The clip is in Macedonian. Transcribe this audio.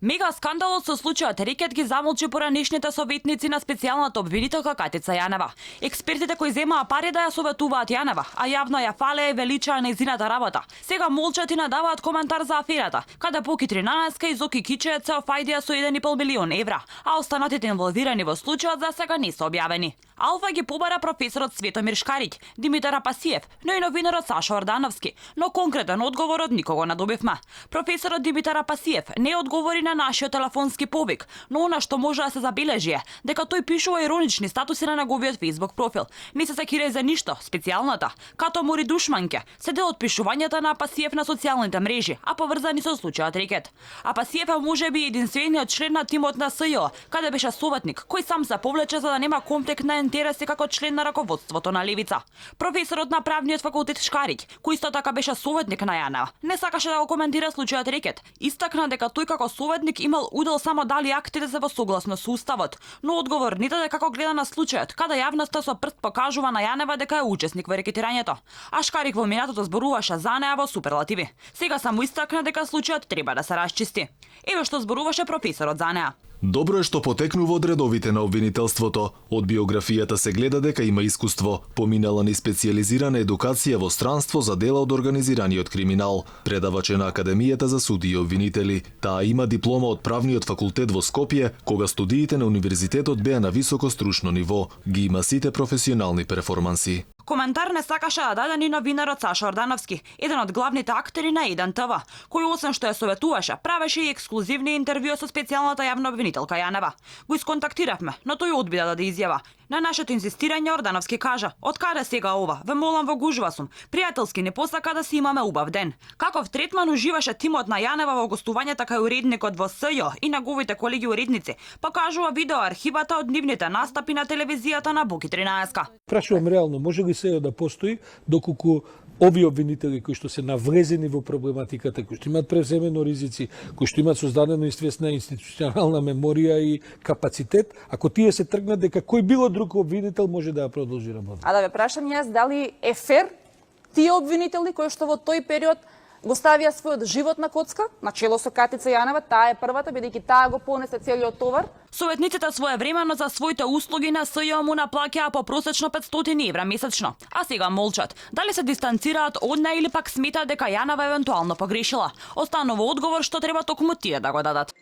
Мега скандалот со случајот Рекет ги замолчи поранешните советници на специјалната обвинителка Катица Јанева. Експертите кои земаа пари да ја советуваат Јанева, а јавно ја фалеа и величаа нејзината работа, сега молчат и надаваат коментар за аферата, каде Поки 13 и Зоки Кичеец се офајдија со 1,5 милион евра, а останатите инволвирани во случајот за сега не се објавени. Алфа ги побара професорот Светомир Шкариќ, Димитар Апасиев, но и новинарот Сашо Ордановски, но конкретен одговор од никого не добивме. Професорот Димитар Апасиев не одговори на нашиот телефонски повик, но она што може да се забележи е дека тој пишува иронични статуси на неговиот Facebook профил. Не се сакира за ништо, специјалната, като мори душманке, се дел од пишувањата на Апасиев на социјалните мрежи, а поврзани со случајот Рекет. Апасиев е можеби единствениот член на тимот на СЈО, каде беше советник, кој сам се повлече за да нема конфликт на интереси како член на раководството на Левица. Професорот на правниот факултет Шкариќ, кој исто така беше советник на Јанева, не сакаше да го коментира случајот Рекет. Истакна дека тој како советник имал удел само дали актите се во согласно со уставот, но одговор не даде како гледа на случајот, каде јавноста со прст покажува на Јанева дека е учесник во рекетирањето. А Шкариќ во минатото зборуваше за неа во суперлативи. Сега само истакна дека случајот треба да се расчисти. Еве што зборуваше професорот за неа. Добро е што потекнува од редовите на обвинителството. Од биографијата се гледа дека има искуство. Поминала ни специјализирана едукација во странство за дела од организираниот криминал. Предавач е на Академијата за суди и обвинители. Таа има диплома од правниот факултет во Скопје, кога студиите на универзитетот беа на високо стручно ниво. Ги има сите професионални перформанси. Коментар не сакаше да даде ни новинарот Сашо Ордановски, еден од главните актери на 1 ТВ, кој освен што ја советуваше, правеше и ексклузивни интервју со специјалната јавна обвинителка Јанева. Го исконтактиравме, но тој одби да даде изјава. На нашето инзистирање Ордановски кажа: "Откаде сега ова? Ве молам, во гужва сум. Пријателски не посака да си имаме убав ден." Каков третман уживаше тимот на Јанева во гостувањата кај уредникот во СЈО и неговите колеги уредници, покажува видео архивата од нивните настапи на телевизијата на Боки 13. Прашувам реално, може ли СЈО да постои доколку овие обвинители кои што се наврезени во проблематиката, кои што имаат превземено ризици, кои што имаат создадено известна институционална меморија и капацитет, ако тие се тргнат дека кој било друг обвинител може да ја продолжи работа. А да ве прашам јас дали е фер тие обвинители кои што во тој период го ставија својот живот на коцка, на чело со Катица Јанева, таа е првата, бидејќи таа го понесе целиот товар. Советниците своевремено за своите услуги на СЈО му наплаќаа по просечно 500 евра месечно, а сега молчат. Дали се дистанцираат од неа или пак сметаат дека Јанева евентуално погрешила? Останува одговор што треба токму тие да го дадат.